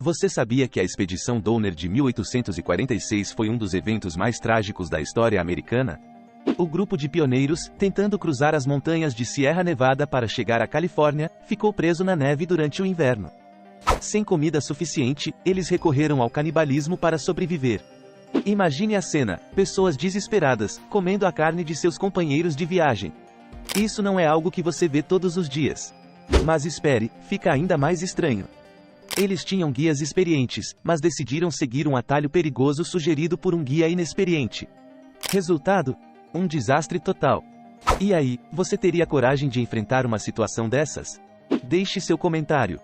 Você sabia que a Expedição Donner de 1846 foi um dos eventos mais trágicos da história americana? O grupo de pioneiros, tentando cruzar as montanhas de Sierra Nevada para chegar à Califórnia, ficou preso na neve durante o inverno. Sem comida suficiente, eles recorreram ao canibalismo para sobreviver. Imagine a cena: pessoas desesperadas, comendo a carne de seus companheiros de viagem. Isso não é algo que você vê todos os dias. Mas espere, fica ainda mais estranho. Eles tinham guias experientes, mas decidiram seguir um atalho perigoso sugerido por um guia inexperiente. Resultado? Um desastre total. E aí, você teria coragem de enfrentar uma situação dessas? Deixe seu comentário.